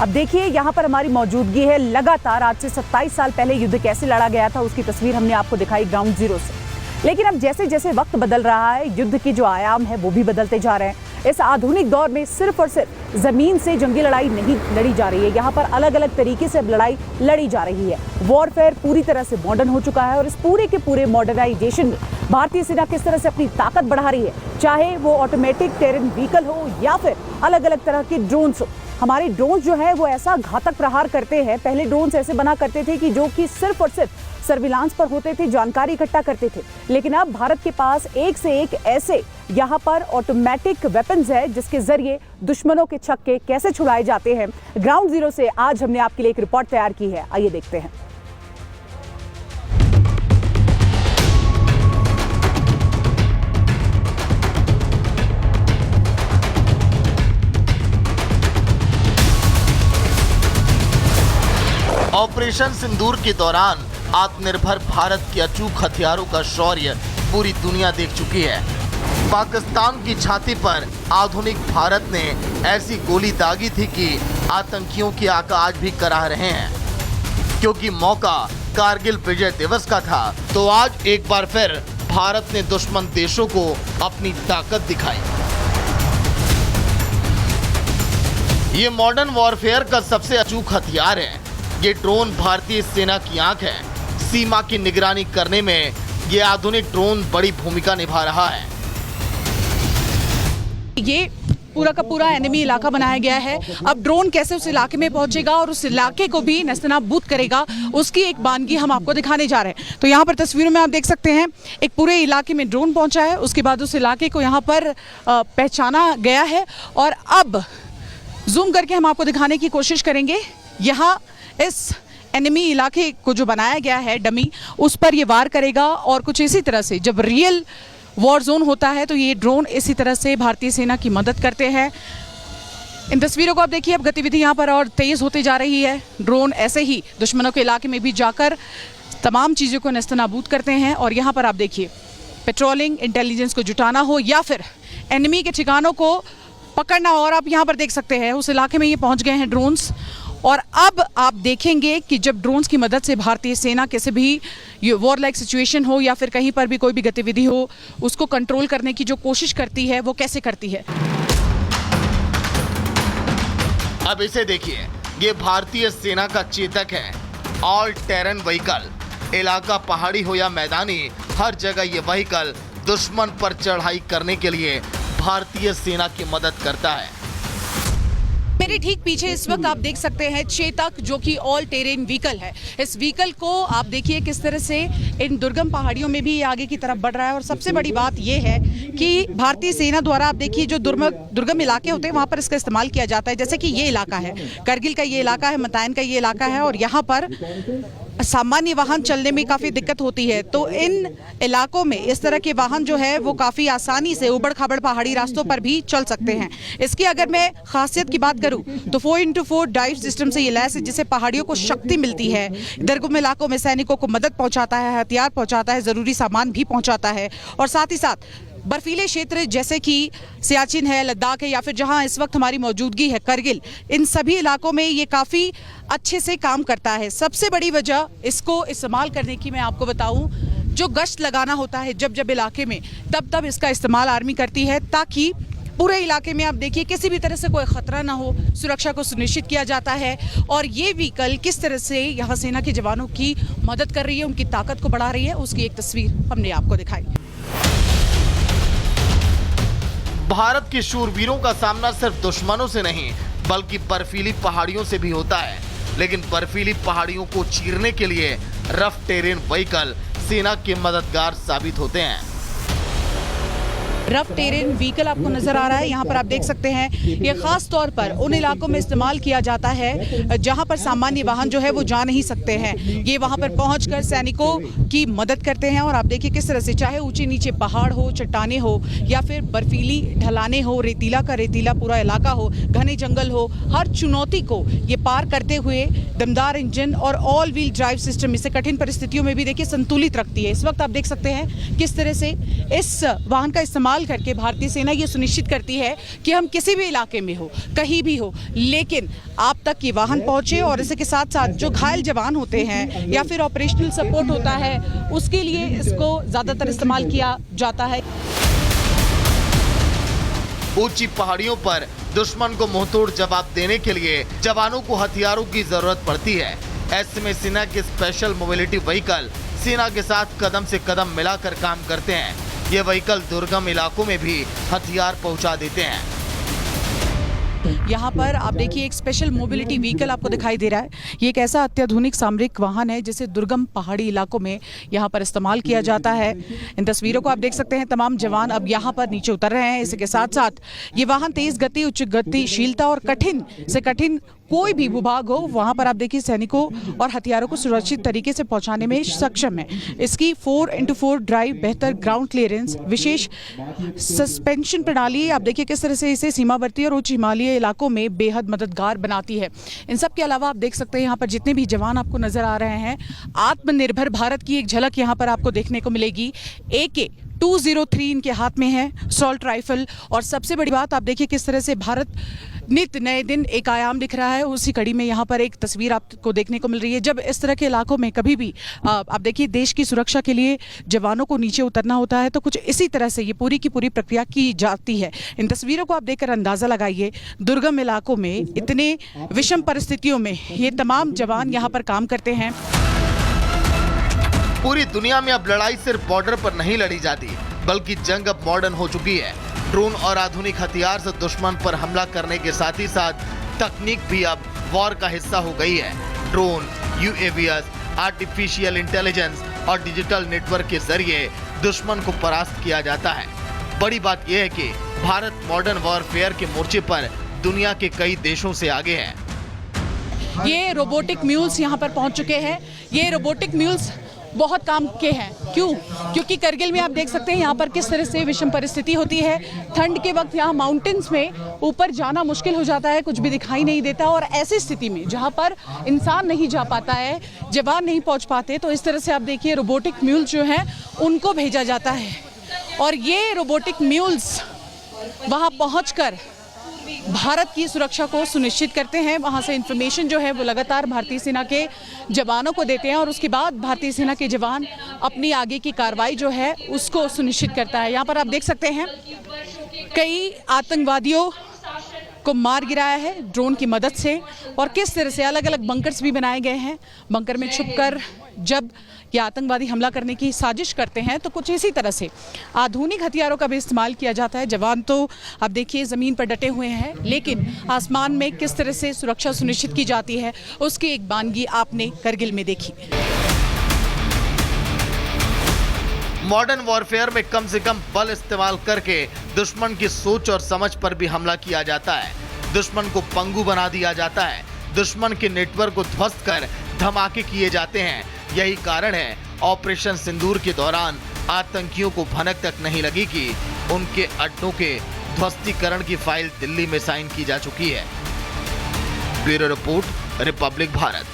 अब देखिए यहाँ पर हमारी मौजूदगी है लगातार। आज से 27 साल पहले युद्ध कैसे लड़ा गया था उसकी तस्वीर हमने आपको दिखाई ग्राउंड जीरो से। लेकिन अब जैसे जैसे वक्त बदल रहा है, युद्ध के जो आयाम है वो भी बदलते जा रहे हैं। इस आधुनिक दौर में सिर्फ और सिर्फ जमीन से जंगी लड़ाई नहीं लड़ी जा रही है, यहाँ पर अलग अलग तरीके से अब लड़ाई लड़ी जा रही है। वॉरफेयर पूरी तरह से मॉडर्न हो चुका है और इस पूरे के पूरे मॉडर्नाइजेशन में भारतीय सेना किस तरह से अपनी ताकत बढ़ा रही है, चाहे वो ऑटोमेटिक टेरेन व्हीकल हो या फिर अलग अलग तरह के ड्रोन्स हो। हमारे ड्रोन जो है वो ऐसा घातक प्रहार करते हैं। पहले ड्रोन्स ऐसे बना करते थे कि जो कि सिर्फ और सिर्फ सर्विलांस पर होते थे, जानकारी इकट्ठा करते थे। लेकिन अब भारत के पास एक से एक ऐसे यहाँ पर ऑटोमेटिक वेपन्स है जिसके जरिए दुश्मनों के छक्के कैसे छुड़ाए जाते हैं। ग्राउंड जीरो से आज हमने आपके लिए एक रिपोर्ट तैयार की है, आइए देखते हैं। ऑपरेशन सिंदूर के दौरान आत्मनिर्भर भारत के अचूक हथियारों का शौर्य पूरी दुनिया देख चुकी है। पाकिस्तान की छाती पर आधुनिक भारत ने ऐसी गोली दागी थी कि आतंकियों की आका आज भी कराह रहे हैं। क्योंकि मौका कारगिल विजय दिवस का था, तो आज एक बार फिर भारत ने दुश्मन देशों को अपनी ताकत दिखाई। ये मॉडर्न वॉरफेयर का सबसे अचूक हथियार है। ये ड्रोन भारतीय सेना की आंख है। सीमा की निगरानी करने में ये आधुनिक ड्रोन बड़ी भूमिका निभा रहा है। ये पूरा का पूरा एनिमी इलाका बनाया गया है। अब ड्रोन कैसे उस इलाके में पहुंचेगा और उस इलाके को भी नस्तनाबूद करेगा, उसकी एक बानगी हम आपको दिखाने जा रहे हैं। तो यहाँ पर तस्वीरों में आप देख सकते हैं एक पूरे इलाके में ड्रोन पहुंचा है। उसके बाद उस इलाके को यहाँ पर पहचाना गया है और अब जूम करके हम आपको दिखाने की कोशिश करेंगे। यहाँ इस एनिमी इलाके को जो बनाया गया है डमी, उस पर ये वार करेगा और कुछ इसी तरह से जब रियल वॉर जोन होता है तो ये ड्रोन इसी तरह से भारतीय सेना की मदद करते हैं। इन तस्वीरों को आप देखिए, अब गतिविधि यहाँ पर और तेज होती जा रही है। ड्रोन ऐसे ही दुश्मनों के इलाके में भी जाकर तमाम चीज़ों को नेस्तनाबूद करते हैं। और यहाँ पर आप देखिए, पेट्रोलिंग, इंटेलिजेंस को जुटाना हो या फिर एनिमी के ठिकानों को पकड़ना हो। और आप यहाँ पर देख सकते हैं उस इलाके में ये पहुँच गए हैं ड्रोन्स। और अब आप देखेंगे कि जब ड्रोन्स की मदद से भारतीय सेना किसी भी वॉर लाइक सिचुएशन हो या फिर कहीं पर भी कोई भी गतिविधि हो, उसको कंट्रोल करने की जो कोशिश करती है वो कैसे करती है। अब इसे देखिए, ये भारतीय सेना का चेतक है, ऑल टेरेन व्हीकल। इलाका पहाड़ी हो या मैदानी, हर जगह ये व्हीकल दुश्मन पर चढ़ाई करने के लिए भारतीय सेना की मदद करता है। मेरे ठीक पीछे इस वक्त आप देख सकते हैं चेतक, जो कि ऑल टेरेन व्हीकल है। इस व्हीकल को आप देखिए किस तरह से इन दुर्गम पहाड़ियों में भी ये आगे की तरफ बढ़ रहा है। और सबसे बड़ी बात ये है कि भारतीय सेना द्वारा आप देखिए जो दुर्गम इलाके होते हैं वहाँ पर इसका इस्तेमाल किया जाता है। जैसे कि ये इलाका है, करगिल का ये इलाका है, मतायन का ये इलाका है और यहाँ पर सामान्य वाहन चलने में काफ़ी दिक्कत होती है। तो इन इलाकों में इस तरह के वाहन जो है वो काफ़ी आसानी से उबड़ खाबड़ पहाड़ी रास्तों पर भी चल सकते हैं। इसकी अगर मैं खासियत की बात करूं तो 4x4 ड्राइव सिस्टम से ये लैस है, जिससे पहाड़ियों को शक्ति मिलती है। दुर्गम इलाकों में सैनिकों को मदद पहुंचाता है, हथियार पहुंचाता है, ज़रूरी सामान भी पहुंचाता है। और साथ ही साथ बर्फीले क्षेत्र जैसे कि सियाचिन है, लद्दाख है या फिर जहां इस वक्त हमारी मौजूदगी है करगिल, इन सभी इलाकों में ये काफ़ी अच्छे से काम करता है। सबसे बड़ी वजह इसको इस्तेमाल करने की मैं आपको बताऊं, जो गश्त लगाना होता है जब जब इलाके में, तब तब इसका इस्तेमाल आर्मी करती है ताकि पूरे इलाके में आप देखिए किसी भी तरह से कोई खतरा ना हो, सुरक्षा को सुनिश्चित किया जाता है। और ये व्हीकल किस तरह से यहाँ सेना के जवानों की मदद कर रही है, उनकी ताकत को बढ़ा रही है, उसकी एक तस्वीर हमने आपको दिखाई। भारत के शूरवीरों का सामना सिर्फ दुश्मनों से नहीं बल्कि बर्फीली पहाड़ियों से भी होता है। लेकिन बर्फीली पहाड़ियों को चीरने के लिए रफ टेरेन व्हीकल सेना के मददगार साबित होते हैं। रफ टेरेन व्हीकल आपको नजर आ रहा है, यहाँ पर आप देख सकते हैं ये खास तौर पर उन इलाकों में इस्तेमाल किया जाता है जहाँ पर सामान्य वाहन जो है वो जा नहीं सकते हैं। ये वहाँ पर पहुँचकर सैनिकों की मदद करते हैं। और आप देखिए किस तरह से, चाहे ऊंचे नीचे पहाड़ हो, चट्टाने हो या फिर बर्फीली ढलाने हो, रेतीला का रेतीला पूरा इलाका हो, घने जंगल हो, हर चुनौती को ये पार करते हुए दमदार इंजन और ऑल व्हील ड्राइव सिस्टम इसे कठिन परिस्थितियों में भी देखिए संतुलित रखती है। इस वक्त आप देख सकते हैं किस तरह से इस वाहन का इस्तेमाल इस्तेमाल करके भारतीय सेना ये सुनिश्चित करती है कि हम किसी भी इलाके में हो, कहीं भी हो, लेकिन आप तक ये वाहन पहुंचे। और इसके साथ साथ जो घायल जवान होते हैं या फिर ऑपरेशनल सपोर्ट होता है, उसके लिए इसको ज़्यादातर इस्तेमाल किया जाता है। ऊंची पहाड़ियों पर दुश्मन को मुंहतोड़ जवाब देने के लिए जवानों को हथियारों की जरूरत पड़ती है। ऐसे में सेना के स्पेशल मोबिलिटी व्हीकल सेना के साथ कदम से कदम मिलाकर काम करते हैं। ये व्हीकल दुर्गम इलाकों में भी हथियार पहुंचा देते हैं। यहाँ पर आप देखिए एक स्पेशल मोबिलिटी व्हीकल आपको दिखाई दे रहा है। ये एक ऐसा अत्याधुनिक सामरिक वाहन है जिसे दुर्गम पहाड़ी इलाकों में यहाँ पर इस्तेमाल किया जाता है। इन तस्वीरों को आप देख सकते हैं, तमाम जवान अब यहाँ पर नीचे उतर रहे हैं। इसके साथ साथ ये वाहन तेज गति, उच्च गतिशीलता और कठिन से कठिन कोई भी भूभाग हो, वहाँ पर आप देखिए सैनिकों और हथियारों को सुरक्षित तरीके से पहुँचाने में सक्षम है। इसकी 4x4 ड्राइव, बेहतर ग्राउंड क्लियरेंस, विशेष सस्पेंशन प्रणाली आप देखिए किस तरह से इसे सीमावर्ती और उच्च हिमालयी इलाकों में बेहद मददगार बनाती है। इन सब के अलावा आप देख सकते हैं यहाँ पर जितने भी जवान आपको नजर आ रहे हैं, आत्मनिर्भर भारत की एक झलक यहाँ पर आपको देखने को मिलेगी। AK-203 इनके हाथ में है, असॉल्ट राइफल। और सबसे बड़ी बात आप देखिए किस तरह से भारत नित नए दिन एक आयाम दिख रहा है। उसी कड़ी में यहाँ पर एक तस्वीर आपको देखने को मिल रही है। जब इस तरह के इलाकों में कभी भी आप देखिए देश की सुरक्षा के लिए जवानों को नीचे उतरना होता है, तो कुछ इसी तरह से ये पूरी की पूरी प्रक्रिया की जाती है। इन तस्वीरों को आप देखकर अंदाज़ा लगाइए, दुर्गम इलाकों में इतने विषम परिस्थितियों में ये तमाम जवान यहाँ पर काम करते हैं। पूरी दुनिया में अब लड़ाई सिर्फ बॉर्डर पर नहीं लड़ी जाती, बल्कि जंग अब मॉडर्न हो चुकी है। ड्रोन और आधुनिक हथियार से दुश्मन पर हमला करने के साथ ही साथ तकनीक भी अब वॉर का हिस्सा हो गई है। ड्रोन, UAVs, आर्टिफिशियल इंटेलिजेंस और डिजिटल नेटवर्क के जरिए दुश्मन को परास्त किया जाता है। बड़ी बात यह है कि भारत मॉडर्न वॉरफेयर के मोर्चे पर दुनिया के कई देशों से आगे है। ये रोबोटिक म्यूल्स यहाँ पर पहुँच चुके हैं। ये रोबोटिक म्यूल्स बहुत काम के हैं। क्यों? क्योंकि करगिल में आप देख सकते हैं यहाँ पर किस तरह से विषम परिस्थिति होती है। ठंड के वक्त यहाँ माउंटेन्स में ऊपर जाना मुश्किल हो जाता है, कुछ भी दिखाई नहीं देता। और ऐसी स्थिति में जहाँ पर इंसान नहीं जा पाता है, जवान नहीं पहुँच पाते, तो इस तरह से आप देखिए रोबोटिक म्यूल्स जो हैं उनको भेजा जाता है। और ये रोबोटिक म्यूल्स वहाँ पहुँचकर भारत की सुरक्षा को सुनिश्चित करते हैं। वहाँ से इंफॉर्मेशन जो है वो लगातार भारतीय सेना के जवानों को देते हैं और उसके बाद भारतीय सेना के जवान अपनी आगे की कार्रवाई जो है उसको सुनिश्चित करता है। यहाँ पर आप देख सकते हैं कई आतंकवादियों को मार गिराया है ड्रोन की मदद से। और किस तरह से अलग अलग बंकर्स भी बनाए गए हैं। बंकर में छुपकर जब ये आतंकवादी हमला करने की साजिश करते हैं तो कुछ इसी तरह से आधुनिक हथियारों का भी इस्तेमाल किया जाता है। जवान तो आप देखिए ज़मीन पर डटे हुए हैं, लेकिन आसमान में किस तरह से सुरक्षा सुनिश्चित की जाती है उसकी एक बानगी आपने करगिल में देखी। मॉडर्न वॉरफेयर में कम से कम बल इस्तेमाल करके दुश्मन की सोच और समझ पर भी हमला किया जाता है। दुश्मन को पंगु बना दिया जाता है। दुश्मन के नेटवर्क को ध्वस्त कर धमाके किए जाते हैं। यही कारण है ऑपरेशन सिंदूर के दौरान आतंकियों को भनक तक नहीं लगी कि उनके अड्डों के ध्वस्तीकरण की फाइल दिल्ली में साइन की जा चुकी है। Bureau report, Republic Bharat.